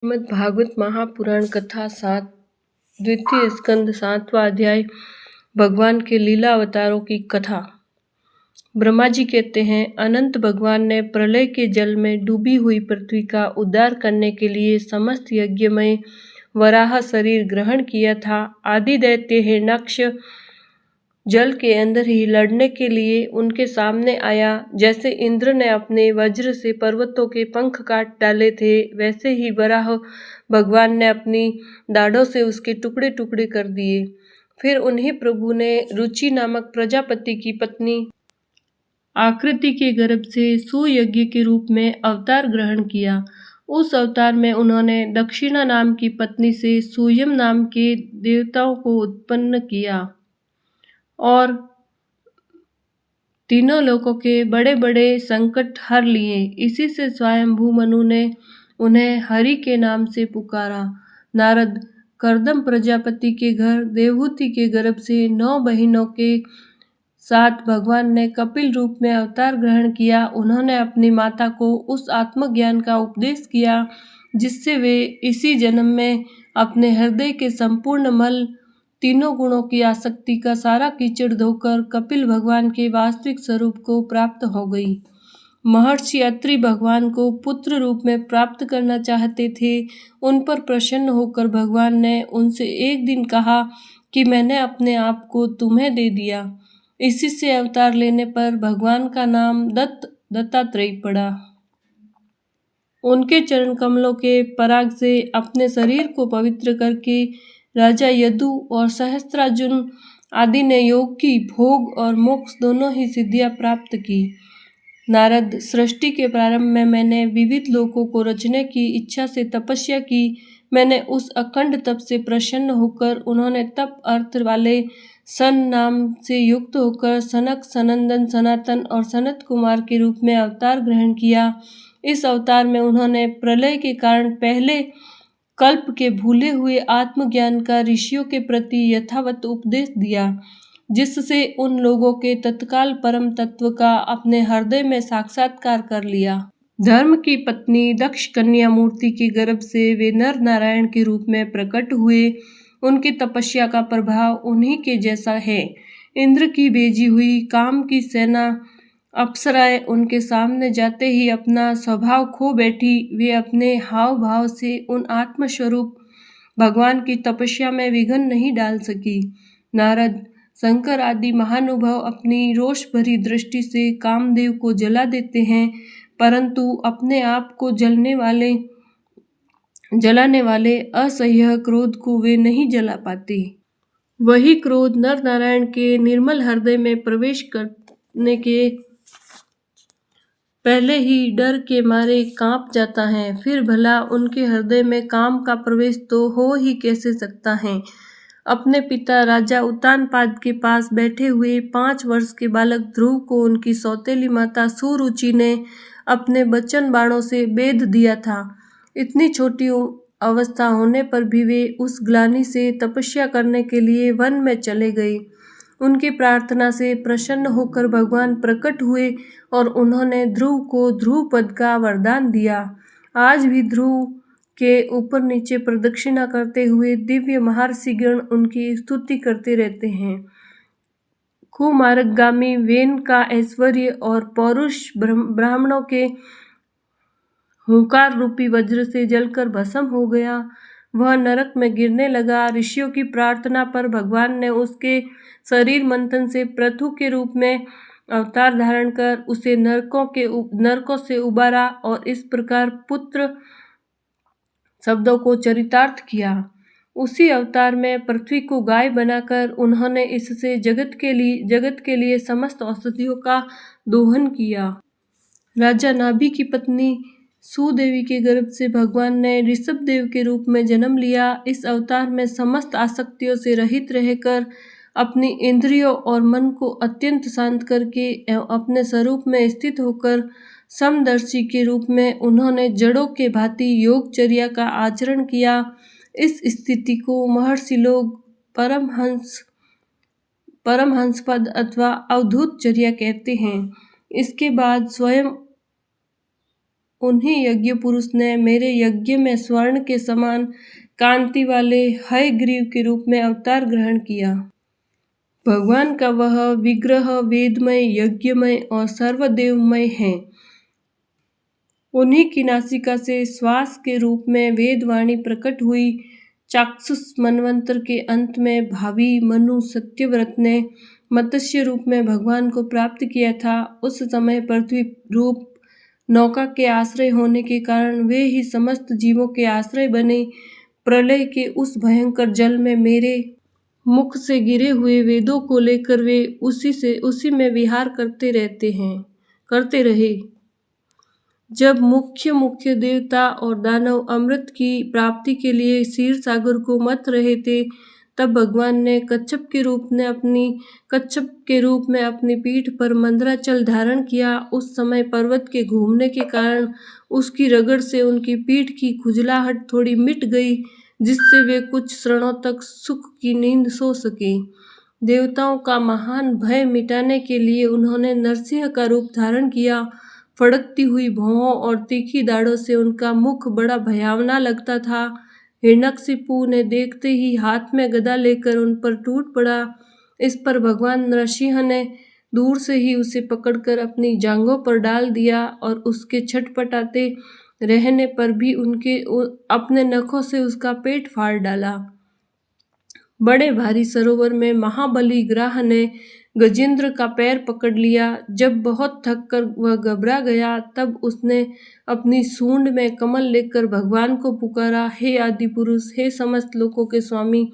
श्रीमद् भागवत महापुराण कथा 7 द्वितीय स्कंद 7वां अध्याय। भगवान के लीला अवतारों की कथा। ब्रह्मा जी कहते हैं, अनंत भगवान ने प्रलय के जल में डूबी हुई पृथ्वी का उद्धार करने के लिए समस्त यज्ञमय वराह शरीर ग्रहण किया था। आदि दैत्य हिरण्याक्ष जल के अंदर ही लड़ने के लिए उनके सामने आया। जैसे इंद्र ने अपने वज्र से पर्वतों के पंख काट डाले थे, वैसे ही वराह भगवान ने अपनी दाढ़ों से उसके टुकड़े टुकड़े कर दिए। फिर उन्हीं प्रभु ने रुचि नामक प्रजापति की पत्नी आकृति के गर्भ से सुयज्ञ के रूप में अवतार ग्रहण किया। उस अवतार में उन्होंने दक्षिणा नाम की पत्नी से सूयम नाम के देवताओं को उत्पन्न किया और तीनों लोकों के बड़े बड़े संकट हर लिए। इसी से स्वयंभू मनु ने उन्हें हरि के नाम से पुकारा। नारद कर्दम प्रजापति के घर देवहूति के गर्भ से 9 बहिनों के साथ भगवान ने कपिल रूप में अवतार ग्रहण किया। उन्होंने अपनी माता को उस आत्मज्ञान का उपदेश किया जिससे वे इसी जन्म में अपने हृदय के संपूर्ण मल, तीनों गुणों की आसक्ति का सारा कीचड़ धोकर कपिल भगवान के वास्तविक स्वरूप को प्राप्त हो गई। महर्षि अत्रि भगवान को पुत्र रूप में प्राप्त करना चाहते थे। उन पर प्रसन्न होकर भगवान ने उनसे एक दिन कहा कि मैंने अपने आप को तुम्हें दे दिया। इसी से अवतार लेने पर भगवान का नाम दत्तात्रेय पड़ा। उनके चरण कमलों के पराग से अपने शरीर को पवित्र करके राजा यदु और सहस्त्रार्जुन आदि ने योग की, भोग और मोक्ष दोनों ही सिद्धियां प्राप्त की। नारद, सृष्टि के प्रारंभ में मैंने विविध लोकों को रचने की इच्छा से तपस्या की। मैंने उस अखंड तप से प्रसन्न होकर उन्होंने तप अर्थ वाले सन नाम से युक्त होकर सनक, सनंदन, सनातन और सनत कुमार के रूप में अवतार ग्रहण किया। इस अवतार में उन्होंने प्रलय के कारण पहले कल्प के भूले हुए आत्मज्ञान का ऋषियों के प्रति यथावत उपदेश दिया, जिससे उन लोगों के तत्काल परम तत्व का अपने हृदय में साक्षात्कार कर लिया। धर्म की पत्नी दक्ष कन्या मूर्ति के गर्भ से वे नर नारायण के रूप में प्रकट हुए। उनकी तपस्या का प्रभाव उन्हीं के जैसा है। इंद्र की भेजी हुई काम की सेना अप्सराएं उनके सामने जाते ही अपना स्वभाव खो बैठी। वे अपने हाव भाव से उन आत्मस्वरूप भगवान की तपस्या में विघ्न नहीं डाल सकी। नारद, शंकर आदि महानुभाव अपनी रोष भरी दृष्टि से कामदेव को जला देते हैं, परंतु अपने आप को जलाने वाले असह्य क्रोध को वे नहीं जला पाते। वही क्रोध नर नारायण के निर्मल हृदय में प्रवेश करने के पहले ही डर के मारे कांप जाता है। फिर भला उनके हृदय में काम का प्रवेश तो हो ही कैसे सकता है। अपने पिता राजा उत्तानपाद के पास बैठे हुए 5 वर्ष के बालक ध्रुव को उनकी सौतेली माता सुरुचि ने अपने बचन बाणों से बेध दिया था। इतनी छोटी अवस्था होने पर भी वे उस ग्लानि से तपस्या करने के लिए वन में चले गए। उनकी प्रार्थना से प्रसन्न होकर भगवान प्रकट हुए और उन्होंने ध्रुव को ध्रुव पद का वरदान दिया। आज भी ध्रुव के ऊपर नीचे प्रदक्षिणा करते हुए दिव्य महर्षिगण उनकी स्तुति करते रहते हैं। कुमार्गगामी वेन का ऐश्वर्य और पौरुष ब्राह्मणों के हुंकार रूपी वज्र से जलकर भस्म हो गया। वह नरक में गिरने लगा। ऋषियों की प्रार्थना पर भगवान ने उसके शरीर मंथन से पृथु के रूप में अवतार धारण कर उसे नरकों से उबारा और इस प्रकार पुत्र शब्दों को चरितार्थ किया। उसी अवतार में पृथ्वी को गाय बनाकर उन्होंने इससे जगत के लिए समस्त औषधियों का दोहन किया। राजा नाभि की पत्नी सुदेवी के गर्भ से भगवान ने ऋषभ देव के रूप में जन्म लिया। इस अवतार में समस्त आसक्तियों से रहित रहकर अपनी इंद्रियों और मन को अत्यंत शांत करके एवं अपने स्वरूप में स्थित होकर समदर्शी के रूप में उन्होंने जड़ों के भांति योगचर्या का आचरण किया। इस स्थिति को महर्षि लोग परमहंस पद अथवा अवधूत चर्या कहते हैं। इसके बाद स्वयं उन्हीं यज्ञ पुरुष ने मेरे यज्ञ में स्वर्ण के समान कांति वाले हयग्रीव के रूप में अवतार ग्रहण किया। भगवान का वह विग्रह वेदमय, यज्ञमय और सर्वदेवमय है। उन्हीं की नासिका से श्वास के रूप में वेदवाणी प्रकट हुई। चाक्षुष मनवंतर के अंत में भावी मनु सत्यव्रत ने मत्स्य रूप में भगवान को प्राप्त किया था। उस समय पृथ्वी रूप नौका के आश्रय होने के कारण वे ही समस्त जीवों के आश्रय बने। प्रलय के उस भयंकर जल में मेरे मुख से गिरे हुए वेदों को लेकर वे उसी में विहार करते रहे। जब मुख्य देवता और दानव अमृत की प्राप्ति के लिए क्षीर सागर को मथ रहे थे, तब भगवान ने कच्छप के रूप में अपनी पीठ पर मंदराचल धारण किया। उस समय पर्वत के घूमने के कारण उसकी रगड़ से उनकी पीठ की खुजलाहट थोड़ी मिट गई, जिससे वे कुछ क्षणों तक सुख की नींद सो सके। देवताओं का महान भय मिटाने के लिए उन्होंने नरसिंह का रूप धारण किया। फड़कती हुई भौहों और तीखी दाढ़ों से उनका मुख बड़ा भयावना लगता था। हिरण्यकशिपु ने देखते ही हाथ में गदा लेकर उन पर टूट पड़ा। इस पर भगवान नरसिंह ने दूर से ही उसे पकड़कर अपनी जांघों पर डाल दिया और उसके छटपटाते रहने पर भी अपने नखों से उसका पेट फाड़ डाला। बड़े भारी सरोवर में महाबली ग्राह ने गजेंद्र का पैर पकड़ लिया। जब बहुत थक कर वह घबरा गया, तब उसने अपनी सूंड में कमल लेकर भगवान को पुकारा, हे आदि पुरुष, हे समस्त लोकों के स्वामी,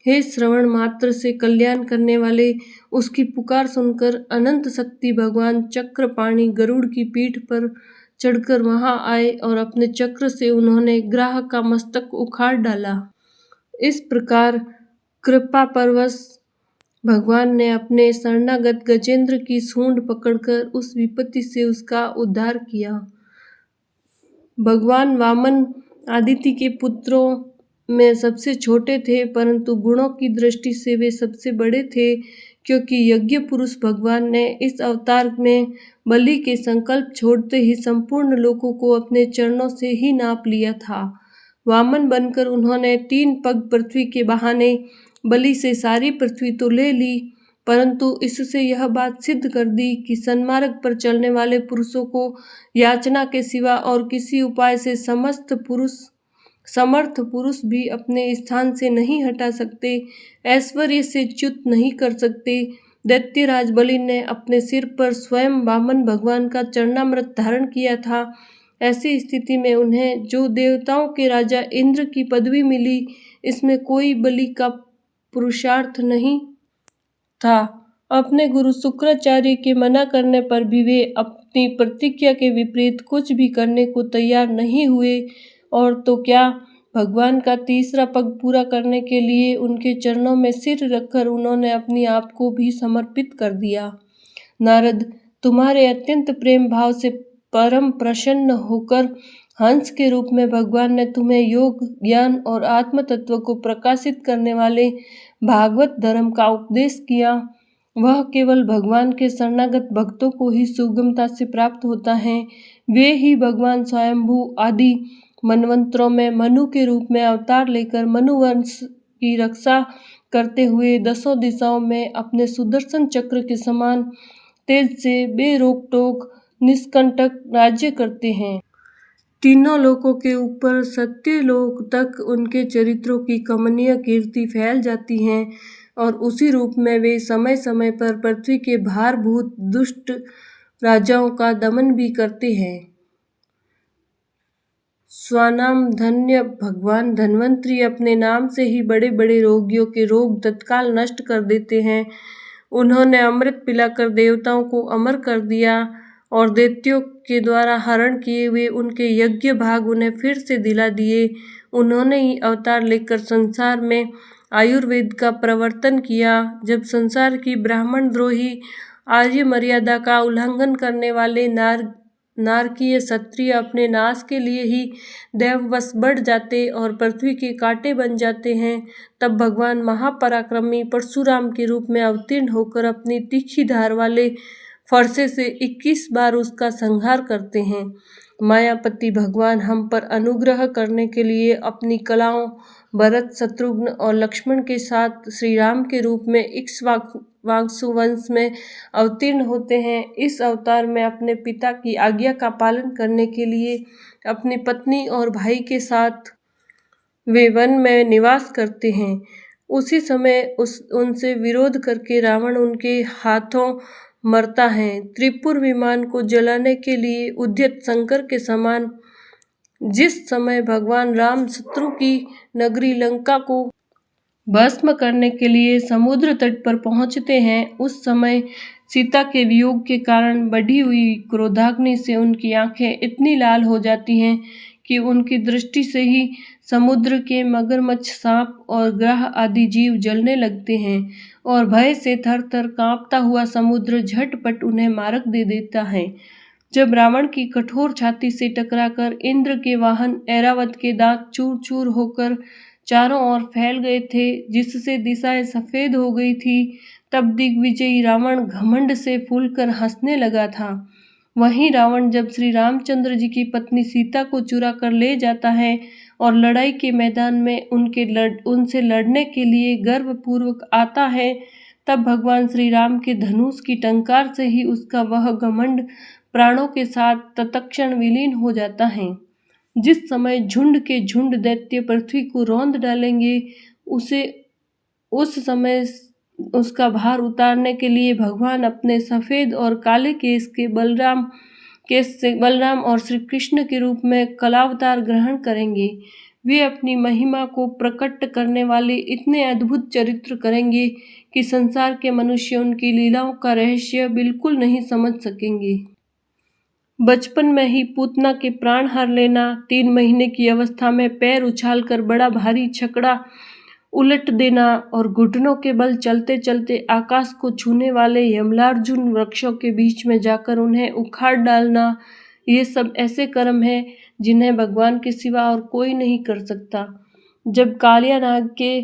हे श्रवण मात्र से कल्याण करने वाले। उसकी पुकार सुनकर अनंत शक्ति भगवान चक्रपाणि गरुड़ की पीठ पर चढ़कर वहां आए और अपने चक्र से उन्होंने ग्राह का मस्तक उखाड़ डाला। इस प्रकार कृपापरवश भगवान ने अपने शरणागत गजेंद्र की सूंड पकड़कर उस विपत्ति से उसका उद्धार किया। भगवान वामन आदित्य के पुत्रों में सबसे छोटे थे, परंतु गुणों की दृष्टि से वे सबसे बड़े थे, क्योंकि यज्ञ पुरुष भगवान ने इस अवतार में बलि के संकल्प छोड़ते ही संपूर्ण लोकों को अपने चरणों से ही नाप लिया था। वामन बनकर उन्होंने 3 पग पृथ्वी के बहाने बलि से सारी पृथ्वी तो ले ली, परंतु इससे यह बात सिद्ध कर दी कि सन्मार्ग पर चलने वाले पुरुषों को याचना के सिवा और किसी उपाय से समर्थ पुरुष भी अपने स्थान से नहीं हटा सकते, ऐश्वर्य से च्युत नहीं कर सकते। दैत्यराज बलि ने अपने सिर पर स्वयं वामन भगवान का चरणामृत धारण किया था। ऐसी स्थिति में उन्हें जो देवताओं के राजा इंद्र की पदवी मिली, इसमें कोई बलि का पुरुषार्थ नहीं था। अपने गुरु शुक्राचार्य के मना करने पर भी वे अपनी प्रतिज्ञा के विपरीत कुछ भी करने को तैयार नहीं हुए, और तो क्या, भगवान का तीसरा पग पूरा करने के लिए उनके चरणों में सिर रखकर उन्होंने अपने आप को भी समर्पित कर दिया। नारद, तुम्हारे अत्यंत प्रेम भाव से परम प्रसन्न होकर हंस के रूप में भगवान ने तुम्हें योग, ज्ञान और आत्म तत्व को प्रकाशित करने वाले भागवत धर्म का उपदेश किया। वह केवल भगवान के शरणागत भक्तों को ही सुगमता से प्राप्त होता है। वे ही भगवान स्वयंभू आदि मनवंतरों में मनु के रूप में अवतार लेकर मनुवंश की रक्षा करते हुए 10 दिशाओं में अपने सुदर्शन चक्र के समान तेज से बेरोक टोक निष्कंटक राज्य करते हैं। तीनों लोकों के ऊपर सत्यलोक तक उनके चरित्रों की कमनीय कीर्ति फैल जाती है, और उसी रूप में वे समय समय पर पृथ्वी के भारभूत दुष्ट राजाओं का दमन भी करते हैं। स्वानाम धन्य भगवान धन्वंतरी अपने नाम से ही बड़े बड़े रोगियों के रोग तत्काल नष्ट कर देते हैं। उन्होंने अमृत पिलाकर देवताओं को अमर कर दिया, और दैत्यों के द्वारा हरण किए हुए उनके यज्ञ भाग उन्हें फिर से दिला दिए। उन्होंने ही अवतार लेकर संसार में आयुर्वेद का प्रवर्तन किया। जब संसार की ब्राह्मण द्रोही आर्य मर्यादा का उल्लंघन करने वाले नारकीय क्षत्रिय अपने नाश के लिए ही दैववश बढ़ जाते और पृथ्वी के कांटे बन जाते हैं, तब भगवान महापराक्रमी परशुराम के रूप में अवतीर्ण होकर अपनी तीखी धार वाले फरसे से 21 बार उसका संहार करते हैं। मायापति भगवान हम पर अनुग्रह करने के लिए अपनी कलाओं भरत, शत्रुघ्न और लक्ष्मण के साथ श्री राम के रूप में इक्ष्वाकु वंश में अवतीर्ण होते हैं। इस अवतार में अपने पिता की आज्ञा का पालन करने के लिए अपनी पत्नी और भाई के साथ वे वन में निवास करते हैं। उसी समय उनसे विरोध करके रावण उनके हाथों मरता है। त्रिपुर विमान को जलाने के लिए उद्यत शंकर के समान जिस समय भगवान राम शत्रु की नगरी लंका को भस्म करने के लिए समुद्र तट पर पहुंचते हैं, उस समय सीता के वियोग के कारण बढ़ी हुई क्रोधाग्नि से उनकी आंखें इतनी लाल हो जाती हैं कि उनकी दृष्टि से ही समुद्र के मगरमच्छ, सांप और ग्रह आदि जीव जलने लगते हैं और भय से थर थर कांपता हुआ समुद्र झटपट उन्हें मार्ग दे देता है। जब रावण की कठोर छाती से टकराकर इंद्र के वाहन ऐरावत के दांत चूर चूर होकर चारों ओर फैल गए थे, जिससे दिशाएं सफेद हो गई थी, तब दिग्विजयी रावण घमंड से फूलकर हंसने लगा था। वहीं रावण जब श्री रामचंद्र जी की पत्नी सीता को चुरा कर ले जाता है और लड़ाई के मैदान में उनसे लड़ने के लिए गर्वपूर्वक आता है, तब भगवान श्री राम के धनुष की टंकार से ही उसका वह घमंड प्राणों के साथ तत्क्षण विलीन हो जाता है। जिस समय झुंड के झुंड दैत्य पृथ्वी को रौंद डालेंगे, उस समय उसका भार उतारने के लिए भगवान अपने सफेद और काले केस से बलराम और श्री कृष्ण के रूप में कलावतार ग्रहण करेंगे। वे अपनी महिमा को प्रकट करने वाले इतने अद्भुत चरित्र करेंगे कि संसार के मनुष्य उनकी लीलाओं का रहस्य बिल्कुल नहीं समझ सकेंगे। बचपन में ही पूतना के प्राण हर लेना, 3 महीने की अवस्था में पैर उछालकर बड़ा भारी छकड़ा उलट देना और घुटनों के बल चलते चलते आकाश को छूने वाले यमलार्जुन वृक्षों के बीच में जाकर उन्हें उखाड़ डालना, ये सब ऐसे कर्म हैं जिन्हें भगवान के सिवा और कोई नहीं कर सकता। जब कालिया नाग के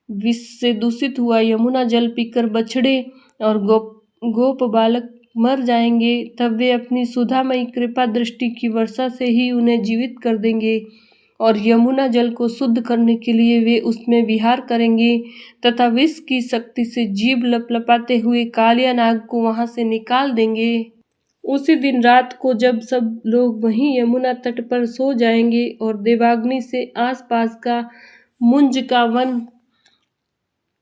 विष से दूषित हुआ यमुना जल पीकर बछड़े और गोप बालक मर जाएंगे, तब वे अपनी सुधामयी कृपा दृष्टि की वर्षा से ही उन्हें जीवित कर देंगे और यमुना जल को शुद्ध करने के लिए वे उसमें विहार करेंगे तथा विष की शक्ति से जीभ लपलपाते हुए कालिया नाग को वहां से निकाल देंगे। उसी दिन रात को जब सब लोग वहीं यमुना तट पर सो जाएंगे और देवाग्नि से आसपास का मुंज का वन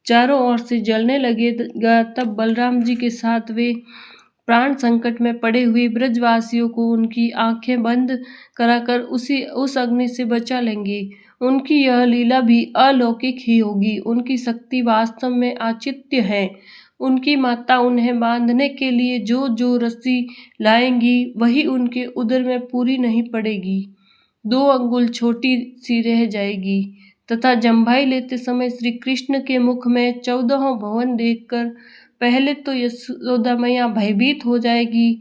चारों ओर से जलने लगेगा, तब बलराम जी के साथ वे प्राण संकट में पड़े हुए ब्रजवासियों को उनकी आंखें बंद कराकर उस अग्नि से बचा लेंगे। उनकी यह लीला भी अलौकिक ही होगी। उनकी शक्ति वास्तव में आचित्य है। उनकी माता उन्हें बांधने के लिए जो रस्सी लाएंगी वही उनके उदर में पूरी नहीं पड़ेगी, 2 अंगुल छोटी सी रह जाएगी तथा जम्भाई लेते समय श्री कृष्ण के मुख में 14 भवन देखकर पहले तो यशोदा मैया भयभीत हो जाएगी,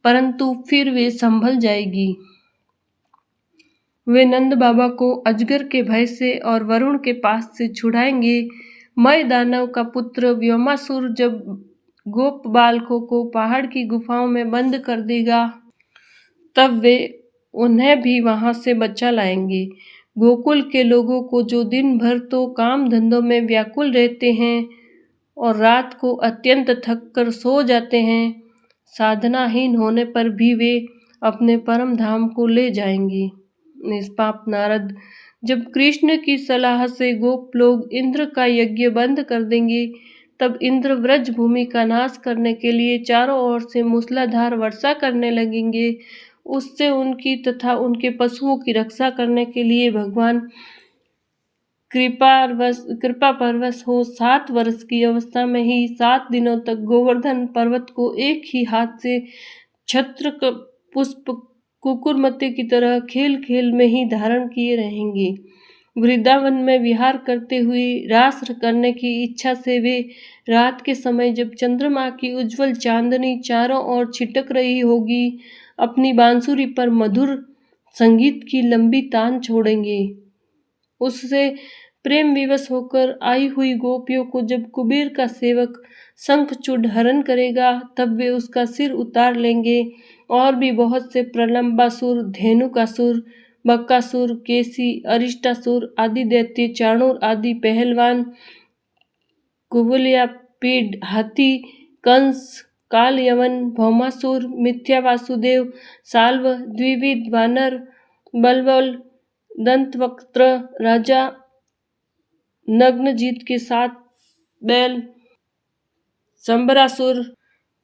परंतु फिर वे संभल जाएगी। वे नंद बाबा को अजगर के भय से और वरुण के पास से छुड़ाएंगे। मय दानव का पुत्र व्योमासुर जब गोप बालकों को पहाड़ की गुफाओं में बंद कर देगा, तब वे उन्हें भी वहां से बचा लाएंगे। गोकुल के लोगों को जो दिन भर तो काम धंधों में व्याकुल रहते हैं और रात को अत्यंत थक कर सो जाते हैं, साधनाहीन होने पर भी वे अपने परम धाम को ले जाएंगे। निष्पाप नारद, जब कृष्ण की सलाह से गोप लोग इंद्र का यज्ञ बंद कर देंगे, तब इंद्र व्रज भूमि का नाश करने के लिए चारों ओर से मूसलाधार वर्षा करने लगेंगे। उससे उनकी तथा उनके पशुओं की रक्षा करने के लिए भगवान कृपा परवश हो 7 वर्ष की अवस्था में ही 7 दिनों तक गोवर्धन पर्वत को एक ही हाथ से छत्र पुष्प कुकुरमते की तरह खेल खेल में ही धारण किए रहेंगे। वृंदावन में विहार करते हुए रास करने की इच्छा से वे रात के समय जब चंद्रमा की उज्जवल चांदनी चारों ओर छिटक रही होगी, अपनी बांसुरी पर मधुर संगीत की लंबी तान छोड़ेंगे। उससे प्रेम विवश होकर आई हुई गोपियों को जब कुबेर का सेवक शंखचूड हरण करेगा तब वे उसका सिर उतार लेंगे। और भी बहुत से प्रलंबासुर, धेनुकासुर, बक्कासुर, केसी, अरिष्टासुर आदि दैत्य, चाणूर आदि पहलवान, कुबलिया पीड हाथी, कंस, काल यवन, भौमासुर, मिथ्या वासुदेव, साल्व, द्विविध वानर, बलबल, दंतवक्त्र राजा, नग्नजीत के 7 बैल, संबरासुर,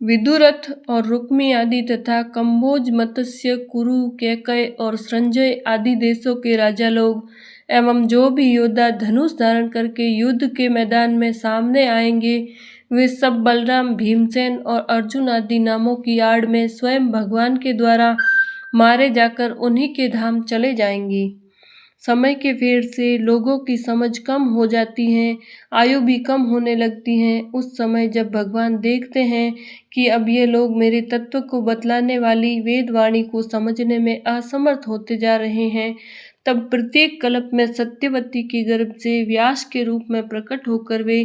विदुरथ और रुक्मी आदि तथा कंबोज, मत्स्य, कुरु, कैकय और संजय आदि देशों के राजा लोग एवं जो भी योद्धा धनुष धारण करके युद्ध के मैदान में सामने आएंगे वे सब बलराम, भीमसेन और अर्जुन आदि नामों की आड़ में स्वयं भगवान के द्वारा मारे जाकर उन्हीं के धाम चले जाएंगे। समय के फेर से लोगों की समझ कम हो जाती है, आयु भी कम होने लगती है। उस समय जब भगवान देखते हैं कि अब ये लोग मेरे तत्व को बतलाने वाली वेदवाणी को समझने में असमर्थ होते जा रहे हैं, तब प्रत्येक कल्प में सत्यवती के गर्भ से व्यास के रूप में प्रकट होकर वे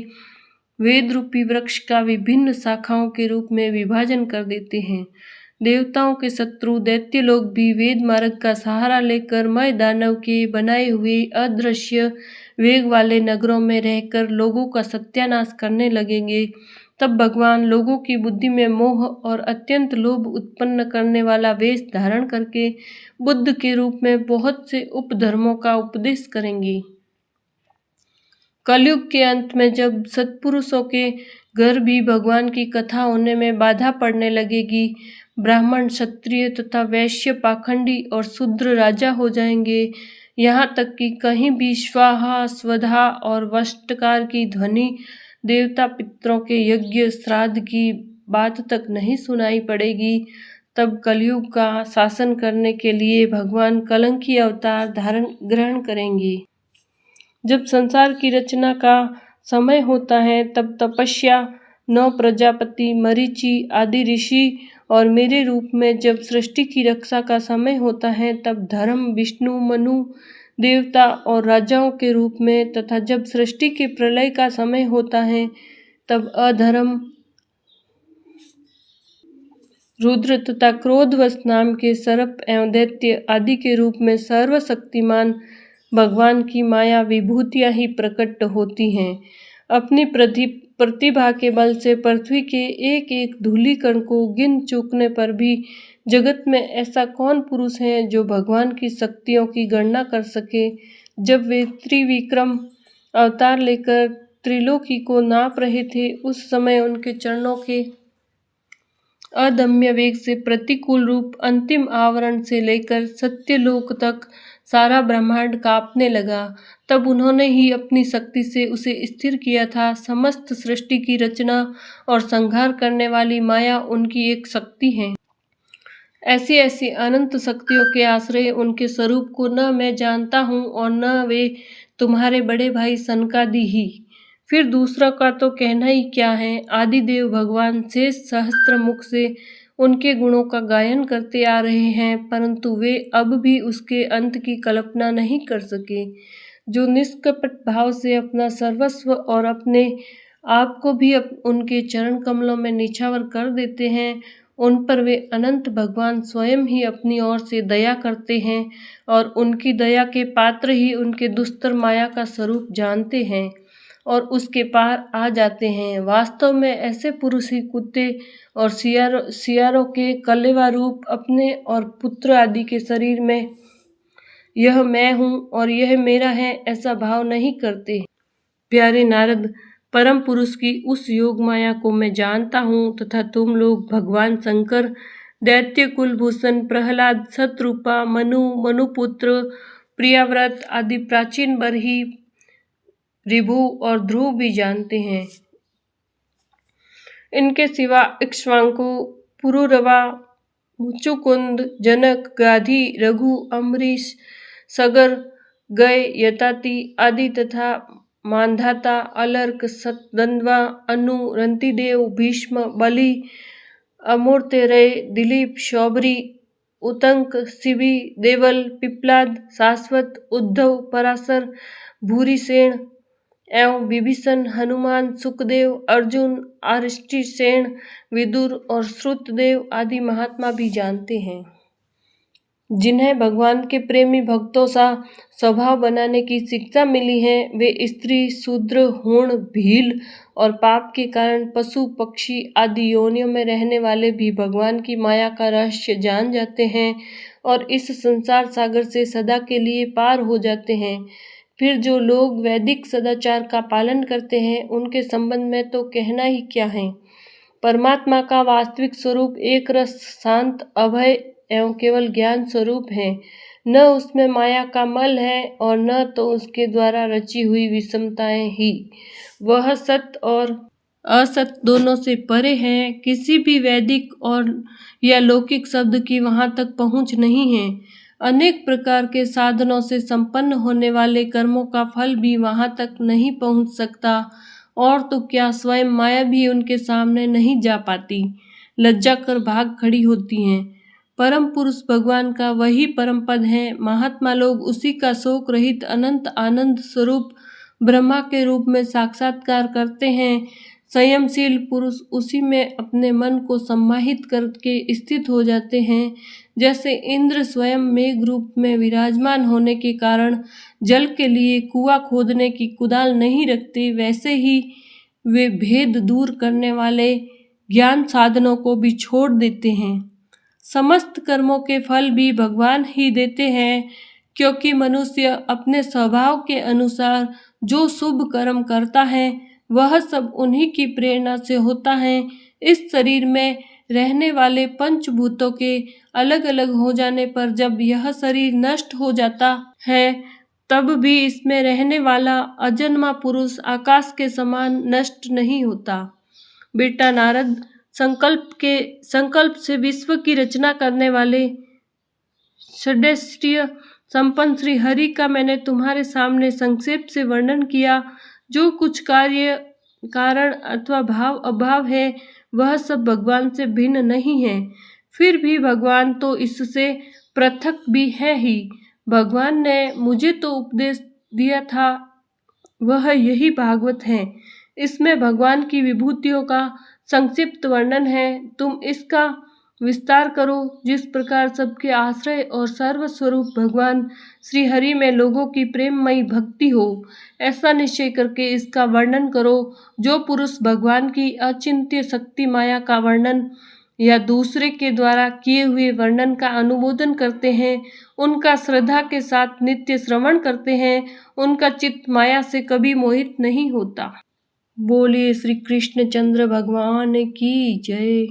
वेद रूपी वृक्ष का विभिन्न शाखाओं के रूप में विभाजन कर देते हैं। देवताओं के शत्रु दैत्य लोग भी वेद मार्ग का सहारा लेकर मय दानव के बनाए हुए अदृश्य वेग वाले नगरों में रहकर लोगों का सत्यानाश करने लगेंगे। तब भगवान लोगों की बुद्धि में मोह और अत्यंत लोभ उत्पन्न करने वाला वेश धारण करके बुद्ध के रूप में बहुत से उपधर्मों का उपदेश करेंगे। कलयुग के अंत में जब सत्पुरुषों के घर भी भगवान की कथा होने में बाधा पड़ने लगेगी, ब्राह्मण, क्षत्रिय तथा वैश्य पाखंडी और शूद्र राजा हो जाएंगे। यहाँ तक कि कहीं भी स्वाहा, स्वधा और वष्टकार की ध्वनि देवता पितरों के यज्ञ श्राद्ध की बात तक नहीं सुनाई पड़ेगी। तब कलयुग का शासन करने के लिए भगवान कलंकी अवतार ग्रहण करेंगे। जब संसार की रचना का समय होता है तब तपस्या, 9 प्रजापति, मरीचि आदि ऋषि और मेरे रूप में जब सृष्टि की रक्षा का समय होता है तब धर्म, विष्णु, मनु, देवता और राजाओं के रूप में तथा जब सृष्टि के प्रलय का समय होता है तब अधर्म, रुद्र तथा क्रोधवश नाम के सर्प एवं दैत्य आदि के रूप में सर्वशक्तिमान भगवान की माया विभूतियां ही प्रकट होती हैं। अपनी प्रतिभा के बल से पृथ्वी के एक एक धूलि कण को गिन चूकने पर भी जगत में ऐसा कौन पुरुष है जो भगवान की शक्तियों की गणना कर सके। जब वे त्रिविक्रम अवतार लेकर त्रिलोकी को नाप रहे थे उस समय उनके चरणों के अदम्य वेग से प्रतिकूल रूप अंतिम आवरण से लेकर सत्यलोक तक सारा ब्रह्मांड कांपने लगा। तब उन्होंने ही अपनी शक्ति से उसे स्थिर किया था। समस्त सृष्टि की रचना और संहार करने वाली माया उनकी एक शक्ति है। ऐसी ऐसी अनंत शक्तियों के आश्रय उनके स्वरूप को न मैं जानता हूँ और न वे तुम्हारे बड़े भाई सनकादि ही। फिर दूसरा का तो कहना ही क्या है। आदिदेव भगवान शेष सहस्त्र मुख से उनके गुणों का गायन करते आ रहे हैं, परंतु वे अब भी उसके अंत की कल्पना नहीं कर सके। जो निष्कपट भाव से अपना सर्वस्व और अपने आप को भी उनके चरण कमलों में निछावर कर देते हैं, उन पर वे अनंत भगवान स्वयं ही अपनी ओर से दया करते हैं और उनकी दया के पात्र ही उनके दुस्तर माया का स्वरूप जानते हैं और उसके पार आ जाते हैं। वास्तव में ऐसे पुरुष ही कुत्ते और सियारों के कलेवा रूप अपने और पुत्र आदि के शरीर में यह मैं हूँ और यह मेरा है ऐसा भाव नहीं करते। प्यारे नारद, परम पुरुष की उस योग माया को मैं जानता हूँ तथा तुम लोग भगवान शंकर, दैत्य कुलभूषण प्रहलाद, शतरूपा, मनुपुत्र, प्रियाव्रत आदि प्राचीन बरही, ऋभु और ध्रुव भी जानते हैं। इनके सिवा इक्ष्वाकु, पुरुरवा, मुचुकुंद, जनक, गाधी, रघु, अम्बरीश, सगर, गय, यताति आदि तथा मांधाता, अलर्क, सतद्वंद्वा, अनु, रंतिदेव, भीष्म, बलि, अमूर्तेरय, दिलीप, शौबरी, उतंक, शिबी, देवल, पिप्लाद, शाश्वत, उद्धव, पराशर, भूरिसेन एवं विभीषण, हनुमान, सुखदेव, अर्जुन, अरिष्टसेन, विदुर और श्रुतदेव आदि महात्मा भी जानते हैं, जिन्हें भगवान के प्रेमी भक्तों सा स्वभाव बनाने की शिक्षा मिली है। वे स्त्री, शूद्र, हूण, भील और पाप के कारण पशु, पक्षी आदि योनियों में रहने वाले भी भगवान की माया का रहस्य जान जाते हैं और इस संसार सागर से सदा के लिए पार हो जाते हैं। फिर जो लोग वैदिक सदाचार का पालन करते हैं, उनके संबंध में तो कहना ही क्या है। परमात्मा का वास्तविक स्वरूप एक रस, शांत, अभय एवं केवल ज्ञान स्वरूप है। न उसमें माया का मल है और न तो उसके द्वारा रची हुई विषमताएं ही। वह सत्य और असत दोनों से परे है। किसी भी वैदिक और या लौकिक शब्द की वहां तक पहुंच नहीं है। अनेक प्रकार के साधनों से संपन्न होने वाले कर्मों का फल भी वहां तक नहीं पहुंच सकता, और तो क्या स्वयं माया भी उनके सामने नहीं जा पाती, लज्जा कर भाग खड़ी होती हैं। परम पुरुष भगवान का वही परम पद है। महात्मा लोग उसी का शोक रहित अनंत आनंद स्वरूप ब्रह्मा के रूप में साक्षात्कार करते हैं। संयमशील पुरुष उसी में अपने मन को सम्माहित करके स्थित हो जाते हैं। जैसे इंद्र स्वयं मेघ रूप में विराजमान होने के कारण जल के लिए कुआं खोदने की कुदाल नहीं रखते, वैसे ही वे भेद दूर करने वाले ज्ञान साधनों को भी छोड़ देते हैं। समस्त कर्मों के फल भी भगवान ही देते हैं, क्योंकि मनुष्य अपने स्वभाव के अनुसार जो शुभ कर्म करता है वह सब उन्हीं की प्रेरणा से होता है। इस शरीर में रहने वाले पंचभूतों के अलग अलग हो जाने पर जब यह शरीर नष्ट हो जाता है, तब भी इसमें रहने वाला अजन्मा पुरुष आकाश के समान नष्ट नहीं होता। बेटा नारद, संकल्प से विश्व की रचना करने वाले षड्षट्य संपन्न श्री हरि का मैंने तुम्हारे सामने संक्षेप से वर्णन किया। जो कुछ कार्य, कारण अथवा भाव अभाव है, वह सब भगवान से भिन्न नहीं है। फिर भी भगवान तो इससे पृथक भी है ही। भगवान ने मुझे तो उपदेश दिया था, वह यही भागवत है। इसमें भगवान की विभूतियों का संक्षिप्त वर्णन है। तुम इसका विस्तार करो। जिस प्रकार सबके आश्रय और सर्वस्वरूप भगवान श्री हरि में लोगों की प्रेममयी भक्ति हो, ऐसा निश्चय करके इसका वर्णन करो। जो पुरुष भगवान की अचिंत्य शक्ति माया का वर्णन या दूसरे के द्वारा किए हुए वर्णन का अनुमोदन करते हैं, उनका श्रद्धा के साथ नित्य श्रवण करते हैं, उनका चित्त माया से कभी मोहित नहीं होता। बोलिए श्री कृष्ण चंद्र भगवान की जय।